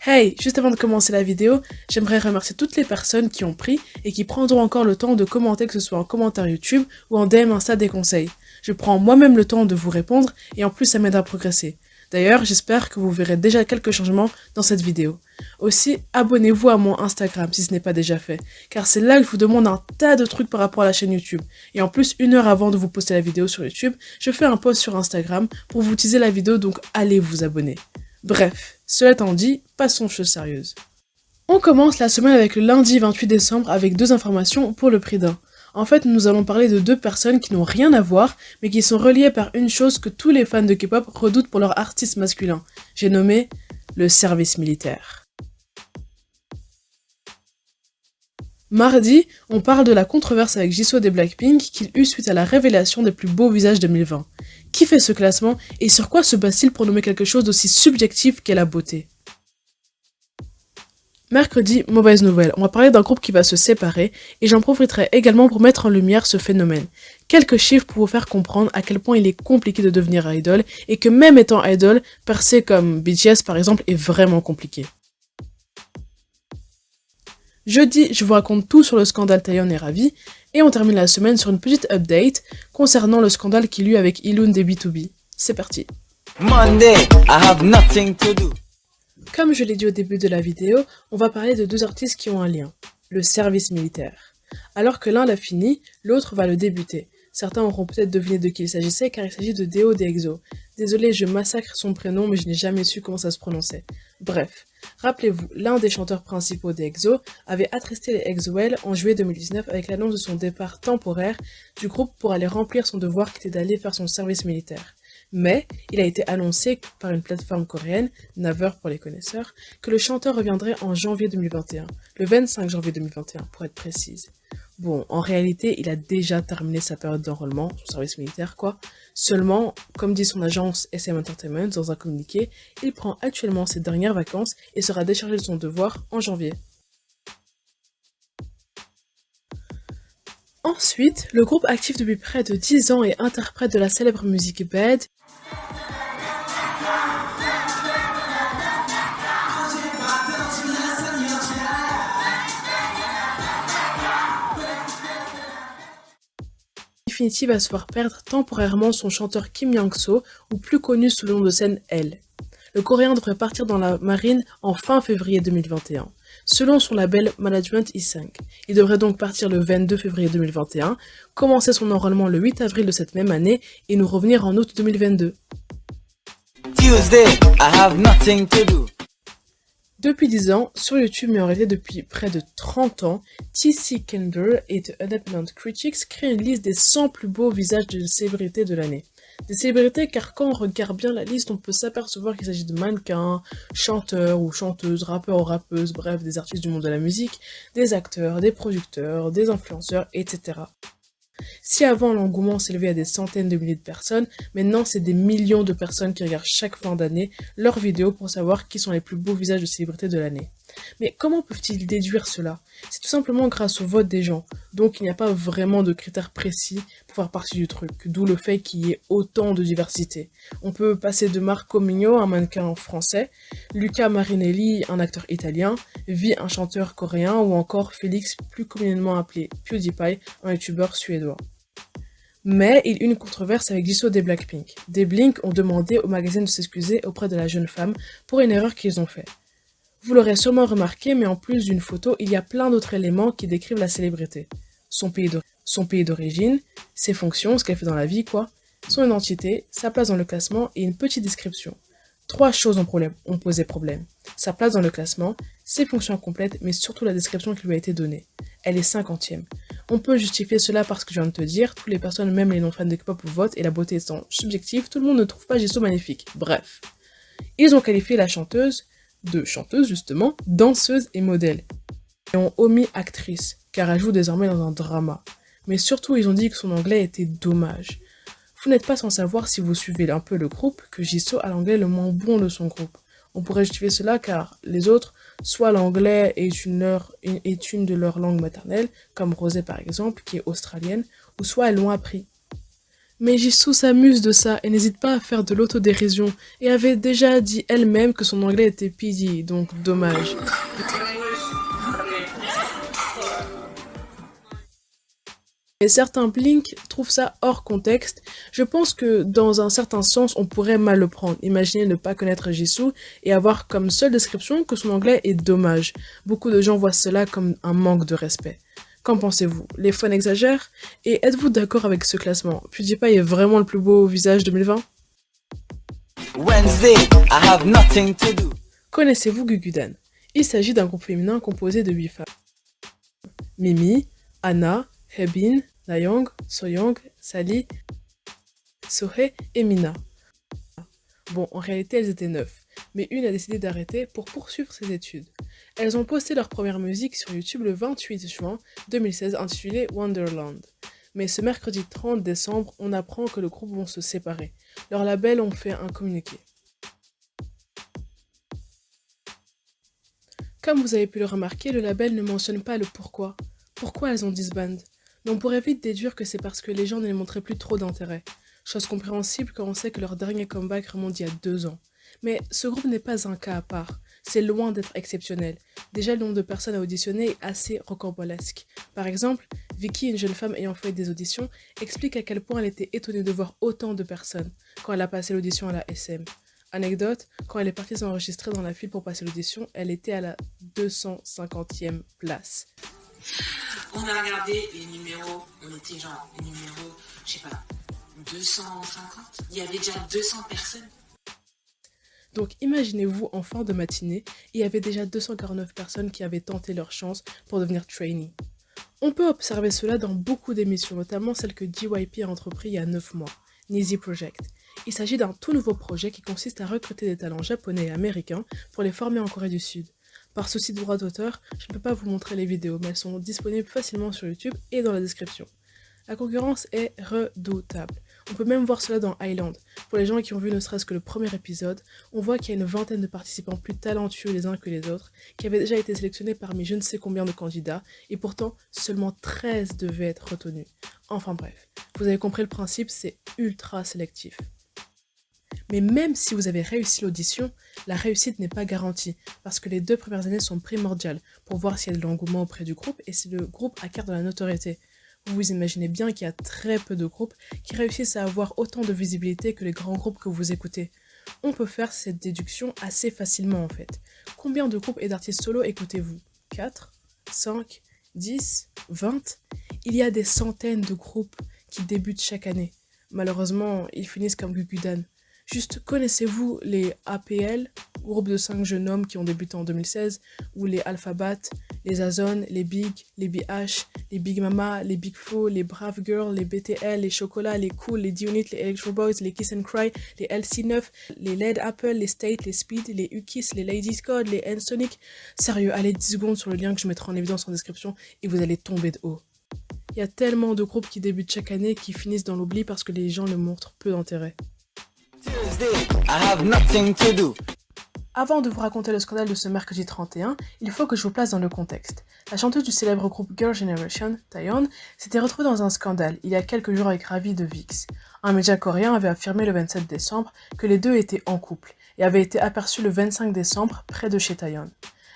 Hey, juste avant de commencer la vidéo, j'aimerais remercier toutes les personnes qui ont pris et qui prendront encore le temps de commenter, que ce soit en commentaire YouTube ou en DM Insta des conseils. Je prends moi-même le temps de vous répondre et en plus ça m'aide à progresser. D'ailleurs, j'espère que vous verrez déjà quelques changements dans cette vidéo. Aussi, abonnez-vous à mon Instagram si ce n'est pas déjà fait, car c'est là que je vous demande un tas de trucs par rapport à la chaîne YouTube. Et en plus, 1 heure avant de vous poster la vidéo sur YouTube, je fais un post sur Instagram pour vous teaser la vidéo, donc allez vous abonner. Bref, cela étant dit, passons aux choses sérieuses. On commence la semaine avec le lundi 28 décembre avec 2 informations pour le prix d'un. En fait, nous allons parler de 2 personnes qui n'ont rien à voir, mais qui sont reliées par une chose que tous les fans de K-pop redoutent pour leur artiste masculin. J'ai nommé le service militaire. Mardi, on parle de la controverse avec Jisoo des Blackpink qu'il eut suite à la révélation des plus beaux visages 2020. Qui fait ce classement et sur quoi se base-t-il pour nommer quelque chose d'aussi subjectif qu'est la beauté? Mercredi, mauvaise nouvelle, on va parler d'un groupe qui va se séparer et j'en profiterai également pour mettre en lumière ce phénomène. Quelques chiffres pour vous faire comprendre à quel point il est compliqué de devenir idol et que même étant idol, percer comme BTS par exemple est vraiment compliqué. Jeudi, je vous raconte tout sur le scandale Taeyeon et Ravi, et on termine la semaine sur une petite update concernant le scandale qu'il y eut avec Iloon des B2B. C'est parti. Monday, I have nothing to do. Comme je l'ai dit au début de la vidéo, on va parler de 2 artistes qui ont un lien, le service militaire. Alors que l'un l'a fini, l'autre va le débuter. Certains auront peut-être deviné de qui il s'agissait car il s'agit de Deo de EXO. Désolé, je massacre son prénom mais je n'ai jamais su comment ça se prononçait. Bref, rappelez-vous, l'un des chanteurs principaux d'EXO avait attristé les EXO-L en juillet 2019 avec l'annonce de son départ temporaire du groupe pour aller remplir son devoir qui était d'aller faire son service militaire. Mais il a été annoncé par une plateforme coréenne, Naver pour les connaisseurs, que le chanteur reviendrait en janvier 2021, le 25 janvier 2021 pour être précise. Bon, en réalité, il a déjà terminé sa période d'enrôlement, son service militaire quoi. Seulement, comme dit son agence SM Entertainment dans un communiqué, il prend actuellement ses dernières vacances et sera déchargé de son devoir en janvier. Ensuite, le groupe actif depuis près de 10 ans et interprète de la célèbre musique Bad va se voir perdre temporairement son chanteur Kim Young-so, ou plus connu sous le nom de scène L. Le coréen devrait partir dans la marine en fin février 2021. Selon son label Management E5, il devrait donc partir le 22 février 2021, commencer son enrôlement le 8 avril de cette même année et nous revenir en août 2022. Tuesday, I have nothing to do. Depuis 10 ans, sur YouTube, mais en réalité depuis près de 30 ans, T.C. Kinder et The Independent Critics créent une liste des 100 plus beaux visages de célébrités de l'année. Des célébrités car quand on regarde bien la liste, on peut s'apercevoir qu'il s'agit de mannequins, chanteurs ou chanteuses, rappeurs ou rappeuses, bref, des artistes du monde de la musique, des acteurs, des producteurs, des influenceurs, etc. Si avant l'engouement s'élevait à des centaines de milliers de personnes, maintenant c'est des millions de personnes qui regardent chaque fin d'année leurs vidéos pour savoir qui sont les plus beaux visages de célébrités de l'année. Mais comment peuvent-ils déduire cela? C'est tout simplement grâce au vote des gens, donc il n'y a pas vraiment de critères précis pour faire partie du truc, d'où le fait qu'il y ait autant de diversité. On peut passer de Marco Migno, un mannequin français, Luca Marinelli, un acteur italien, Vi, un chanteur coréen, ou encore Félix, plus communément appelé PewDiePie, un youtubeur suédois. Mais il y a eu une controverse avec Jisoo des Blackpink. Des Blink ont demandé au magazine de s'excuser auprès de la jeune femme pour une erreur qu'ils ont faite. Vous l'aurez sûrement remarqué, mais en plus d'une photo, il y a plein d'autres éléments qui décrivent la célébrité. Son pays d'origine, ses fonctions, ce qu'elle fait dans la vie, quoi, son identité, sa place dans le classement et une petite description. 3 choses ont posé problème. Sa place dans le classement, ses fonctions complètes, mais surtout la description qui lui a été donnée. Elle est 50e. On peut justifier cela par ce que je viens de te dire, toutes les personnes, même les non-fans de K-pop, votent et la beauté étant subjective, tout le monde ne trouve pas Jisoo magnifique. Bref. Ils ont qualifié la chanteuse de chanteuse justement, danseuse et modèle. Et ont omis actrice, car elle joue désormais dans un drama. Mais surtout, ils ont dit que son anglais était dommage. Vous n'êtes pas sans savoir, si vous suivez un peu le groupe, que Jisoo a l'anglais le moins bon de son groupe. On pourrait justifier cela car les autres, soit l'anglais est une de leurs langues maternelles, comme Rosé par exemple, qui est australienne, ou soit elles l'ont appris. Mais Jisoo s'amuse de ça et n'hésite pas à faire de l'autodérision et avait déjà dit elle-même que son anglais était PD, donc dommage. Et certains Blink trouvent ça hors contexte. Je pense que dans un certain sens, on pourrait mal le prendre. Imaginez ne pas connaître Jisoo et avoir comme seule description que son anglais est dommage. Beaucoup de gens voient cela comme un manque de respect. Qu'en pensez-vous? Les fans exagèrent? Et êtes-vous d'accord avec ce classement? PewDiePie est vraiment le plus beau visage 2020? Wednesday, I have nothing to do. Connaissez-vous Gugudan? Il s'agit d'un groupe féminin composé de 8 femmes. Mimi, Anna, Hebin, Nayoung, Soyoung, Sally, Sohei et Mina. Bon, en réalité, elles étaient 9, mais une a décidé d'arrêter pour poursuivre ses études. Elles ont posté leur première musique sur YouTube le 28 juin 2016 intitulée Wonderland. Mais ce mercredi 30 décembre, on apprend que le groupe vont se séparer. Leurs labels ont fait un communiqué. Comme vous avez pu le remarquer, le label ne mentionne pas le pourquoi. Pourquoi elles ont disband? Mais on pourrait vite déduire que c'est parce que les gens ne les montraient plus trop d'intérêt. Chose compréhensible quand on sait que leur dernier comeback remonte il y a 2 ans. Mais ce groupe n'est pas un cas à part. C'est loin d'être exceptionnel. Déjà, le nombre de personnes à auditionner est assez rocambolesque. Par exemple, Vicky, une jeune femme ayant fait des auditions, explique à quel point elle était étonnée de voir autant de personnes quand elle a passé l'audition à la SM. Anecdote, quand elle est partie s'enregistrer dans la file pour passer l'audition, elle était à la 250e place. On a regardé les numéros, on était genre les numéros, je sais pas, 250. Il y avait déjà 200 personnes. Donc imaginez-vous en fin de matinée, il y avait déjà 249 personnes qui avaient tenté leur chance pour devenir trainee. On peut observer cela dans beaucoup d'émissions, notamment celle que JYP a entrepris il y a 9 mois, Nizi Project. Il s'agit d'un tout nouveau projet qui consiste à recruter des talents japonais et américains pour les former en Corée du Sud. Par souci de droit d'auteur, je ne peux pas vous montrer les vidéos, mais elles sont disponibles facilement sur YouTube et dans la description. La concurrence est redoutable. On peut même voir cela dans Island. Pour les gens qui ont vu ne serait-ce que le premier épisode, on voit qu'il y a une vingtaine de participants plus talentueux les uns que les autres, qui avaient déjà été sélectionnés parmi je ne sais combien de candidats, et pourtant seulement 13 devaient être retenus. Enfin bref, vous avez compris le principe, c'est ultra sélectif. Mais même si vous avez réussi l'audition, la réussite n'est pas garantie, parce que les 2 premières années sont primordiales pour voir s'il y a de l'engouement auprès du groupe et si le groupe acquiert de la notoriété. Vous vous imaginez bien qu'il y a très peu de groupes qui réussissent à avoir autant de visibilité que les grands groupes que vous écoutez. On peut faire cette déduction assez facilement en fait. Combien de groupes et d'artistes solo écoutez-vous? 4, 5, 10, 20? Il y a des centaines de groupes qui débutent chaque année. Malheureusement, ils finissent comme Gugudan. Juste, connaissez-vous les APL, groupe de 5 jeunes hommes qui ont débuté en 2016, ou les Alphabat, les Azon, les Big, les BH, les Big Mama, les Big Flo, les Brave Girls, les BTL, les Chocolat, les Cool, les D-Unit, les Electro Boys, les Kiss and Cry, les LC9, les Led Apple, les State, les Speed, les Ukis, les Ladies Code, les N-Sonic. Sérieux, allez 10 secondes sur le lien que je mettrai en évidence en description et vous allez tomber de haut. Il y a tellement de groupes qui débutent chaque année qui finissent dans l'oubli parce que les gens ne montrent peu d'intérêt. Tuesday, I have nothing to do. Avant de vous raconter le scandale de ce mercredi 31, il faut que je vous place dans le contexte. La chanteuse du célèbre groupe Girl Generation, Taeyeon, s'était retrouvée dans un scandale il y a quelques jours avec Ravi de VIX. Un média coréen avait affirmé le 27 décembre que les deux étaient en couple et avaient été aperçus le 25 décembre près de chez Taeyeon.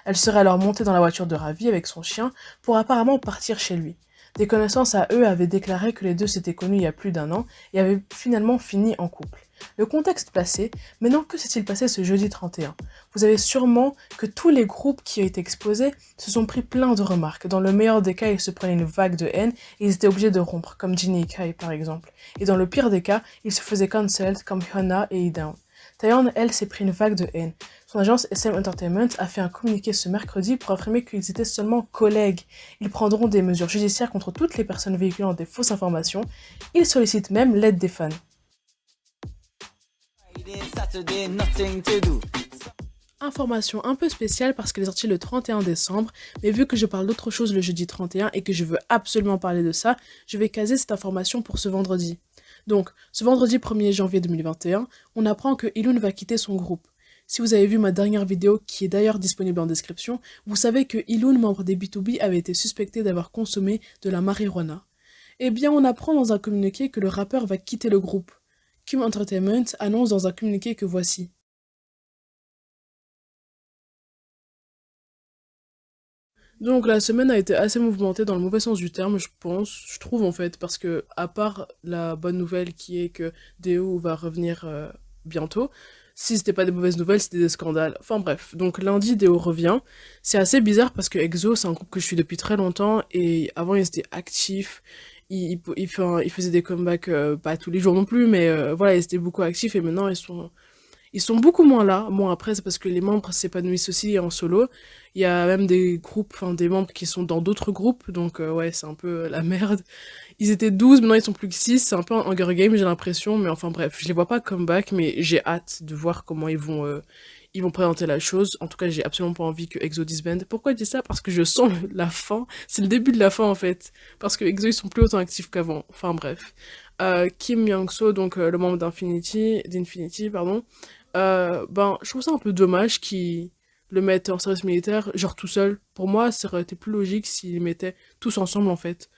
Elle serait alors montée dans la voiture de Ravi avec son chien pour apparemment partir chez lui. Des connaissances à eux avaient déclaré que les deux s'étaient connus il y a plus d'1 an et avaient finalement fini en couple. Le contexte placé, maintenant que s'est-il passé ce jeudi 31? Vous savez sûrement que tous les groupes qui ont été exposés se sont pris plein de remarques. Dans le meilleur des cas, ils se prenaient une vague de haine et ils étaient obligés de rompre, comme Jinny et Kai par exemple. Et dans le pire des cas, ils se faisaient cancelled comme Hyuna et Idown. Taeyeon, elle, s'est pris une vague de haine. Son agence SM Entertainment a fait un communiqué ce mercredi pour affirmer qu'ils étaient seulement collègues. Ils prendront des mesures judiciaires contre toutes les personnes véhiculant des fausses informations. Ils sollicitent même l'aide des fans. Saturday, nothing to do. Information un peu spéciale parce qu'elle est sortie le 31 décembre, mais vu que je parle d'autre chose le jeudi 31 et que je veux absolument parler de ça, je vais caser cette information pour ce vendredi. Donc, ce vendredi 1er janvier 2021, on apprend que Ilun va quitter son groupe. Si vous avez vu ma dernière vidéo, qui est d'ailleurs disponible en description, vous savez que Ilun, membre des B2B, avait été suspecté d'avoir consommé de la marijuana. Eh bien, on apprend dans un communiqué que le rappeur va quitter le groupe. Kim Entertainment annonce dans un communiqué que voici. Donc la semaine a été assez mouvementée dans le mauvais sens du terme, je pense, je trouve en fait, parce que à part la bonne nouvelle qui est que Deo va revenir bientôt, si c'était pas des mauvaises nouvelles, c'était des scandales. Enfin bref, donc lundi Deo revient. C'est assez bizarre parce que EXO c'est un groupe que je suis depuis très longtemps et avant ils étaient actifs, ils faisaient des comebacks pas tous les jours non plus, mais voilà ils étaient beaucoup actifs et maintenant ils sont beaucoup moins là. Bon, après, c'est parce que les membres s'épanouissent aussi en solo. Il y a même des groupes, enfin des membres qui sont dans d'autres groupes, donc ouais, c'est un peu la merde. Ils étaient 12, maintenant ils sont plus que 6, c'est un peu un Hunger Game, j'ai l'impression, mais enfin bref, je les vois pas come back, mais j'ai hâte de voir comment ils vont présenter la chose. En tout cas, j'ai absolument pas envie que EXO disband. Pourquoi je dis ça? Parce que je sens la fin, c'est le début de la fin en fait. Parce que EXO ils sont plus autant actifs qu'avant, enfin bref. Kim Young-so, donc le membre d'Infinity, pardon, ben, je trouve ça un peu dommage qu'ils le mettent en service militaire, genre tout seul. Pour moi, ça aurait été plus logique s'ils les mettaient tous ensemble, en fait.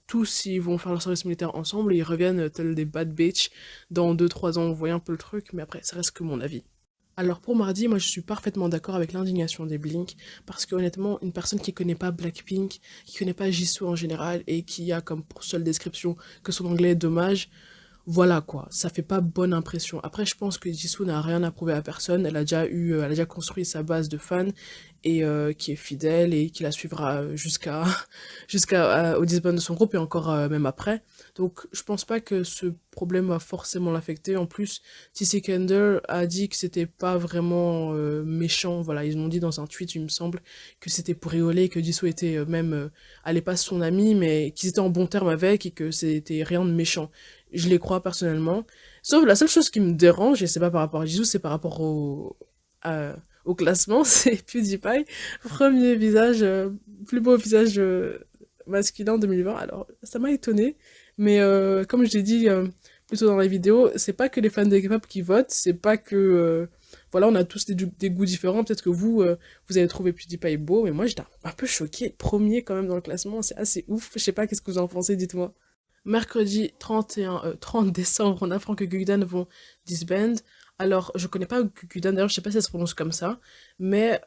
Tous, ils vont faire leur service militaire ensemble et ils reviennent tels des bad bitch dans 2 3 ans, on voit un peu le truc, mais après, ça reste que mon avis. Alors pour mardi, moi je suis parfaitement d'accord avec l'indignation des Blink, parce que honnêtement, une personne qui connaît pas Blackpink, qui connaît pas Jisoo en général, et qui a comme pour seule description que son anglais est dommage, voilà quoi, ça fait pas bonne impression. Après, je pense que Jisoo n'a rien à prouver à personne. Elle a déjà construit sa base de fans et qui est fidèle et qui la suivra jusqu'à jusqu'à au disband de son groupe et encore même après. Donc, je pense pas que ce problème va forcément l'affecter. En plus, TC Kender a dit que c'était pas vraiment méchant. Voilà, ils m'ont dit dans un tweet, il me semble, que c'était pour rigoler, que Jisoo était même allait pas son ami, mais qu'ils étaient en bon terme avec et que c'était rien de méchant. Je les crois personnellement. Sauf la seule chose qui me dérange, et c'est pas par rapport à Jisoo, c'est par rapport au classement, c'est PewDiePie. Premier visage, plus beau visage masculin 2020. Alors, ça m'a étonné. Mais comme je l'ai dit plus tôt dans la vidéo, c'est pas que les fans de K-pop qui votent, c'est pas que... voilà, on a tous des goûts différents. Peut-être que vous avez trouvé PewDiePie beau, mais moi, j'étais un peu choquée. Premier quand même dans le classement, c'est assez ouf. Je sais pas, qu'est-ce que vous en pensez, dites-moi. Mercredi 30 décembre, on apprend que Gugdan vont disband. Alors, je connais pas Gugdan, d'ailleurs, je sais pas si ça se prononce comme ça, mais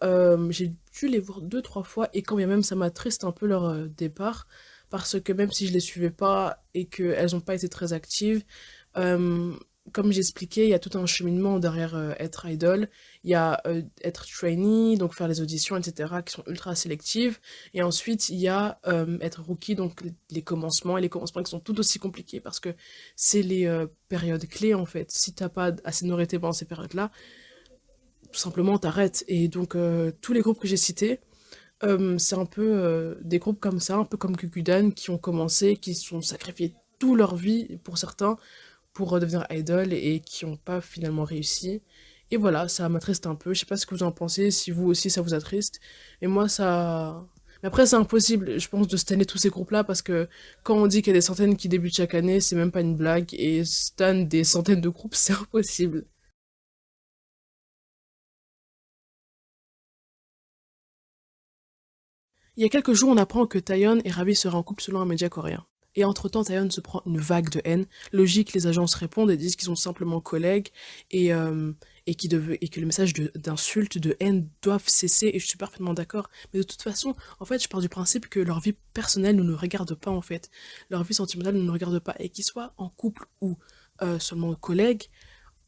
j'ai dû les voir 2 3 fois, et quand bien même ça m'attriste un peu leur départ, parce que même si je les suivais pas et qu'elles ont pas été très actives, euh, comme j'expliquais, il y a tout un cheminement derrière être idol. Il y a être trainee, donc faire les auditions, etc., qui sont ultra sélectives. Et ensuite, il y a être rookie, donc les commencements. Et les commencements qui sont tout aussi compliqués parce que c'est les périodes clés, en fait. Si t'as pas assez de notoriété pendant ces périodes-là, tout simplement, t'arrêtes. Et donc, tous les groupes que j'ai cités, c'est un peu des groupes comme ça, un peu comme Kukudan, qui ont commencé, qui se sont sacrifiés toute leur vie, pour certains, pour devenir idol et qui n'ont pas finalement réussi. Et voilà, ça m'attriste un peu. Je sais pas ce que vous en pensez, si vous aussi ça vous attriste. Et moi, ça. Mais après, c'est impossible, je pense, de stanner tous ces groupes-là parce que quand on dit qu'il y a des centaines qui débutent chaque année, c'est même pas une blague. Et stan des centaines de groupes, c'est impossible. Il y a quelques jours, on apprend que Taeyeon et Ravi seraient en couple selon un média coréen. Et entre-temps, Taeyeon se prend une vague de haine. Logique, les agences répondent et disent qu'ils sont simplement collègues et, et que le message d'insulte, de haine doivent cesser. Et je suis parfaitement d'accord. Mais de toute façon, en fait, je pars du principe que leur vie personnelle ne nous regarde pas, en fait. Leur vie sentimentale ne nous regarde pas. Et qu'ils soient en couple ou seulement collègues,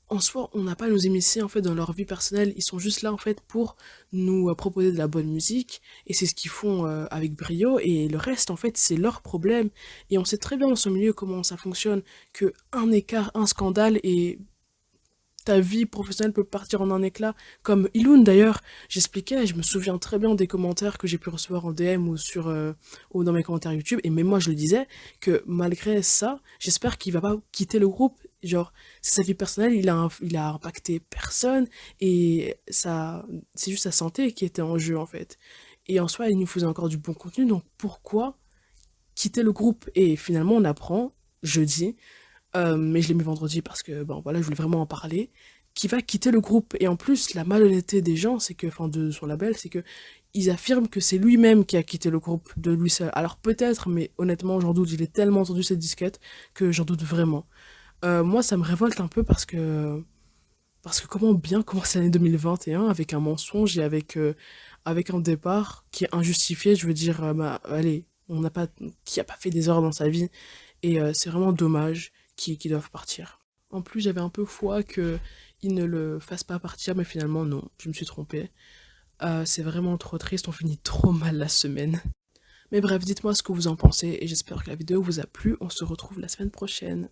en soi, on n'a pas à nous immiscer en fait dans leur vie personnelle. Ils sont juste là en fait pour nous proposer de la bonne musique et c'est ce qu'ils font avec brio et le reste en fait c'est leur problème et on sait très bien dans ce milieu comment ça fonctionne que un écart, un scandale et ta vie professionnelle peut partir en un éclat. Comme Iloun d'ailleurs, j'expliquais, je me souviens très bien des commentaires que j'ai pu recevoir en DM ou ou dans mes commentaires YouTube, et même moi je le disais, que malgré ça, j'espère qu'il va pas quitter le groupe. Genre, c'est sa vie personnelle, il a impacté personne, et ça, c'est juste sa santé qui était en jeu en fait. Et en soi, il nous faisait encore du bon contenu, donc pourquoi quitter le groupe? Et finalement, on apprend jeudi mais je l'ai mis vendredi parce que, bon, voilà, je voulais vraiment en parler, qui va quitter le groupe. Et en plus, la malhonnêteté des gens, c'est que, enfin, de son label, c'est que ils affirment que c'est lui-même qui a quitté le groupe de lui seul. Alors peut-être, mais honnêtement, j'en doute. Il est tellement entendu cette disquette que j'en doute vraiment. Moi, ça me révolte un peu parce que comment bien commencer l'année 2021 avec un mensonge et avec un départ qui est injustifié. Je veux dire, bah, allez, on n'a pas, qui a pas fait des erreurs dans sa vie et c'est vraiment dommage qu'ils doivent partir. En plus, j'avais un peu foi qu'ils ne le fassent pas partir, mais finalement, non, je me suis trompée. C'est vraiment trop triste, on finit trop mal la semaine. Mais bref, dites-moi ce que vous en pensez et j'espère que la vidéo vous a plu. On se retrouve la semaine prochaine.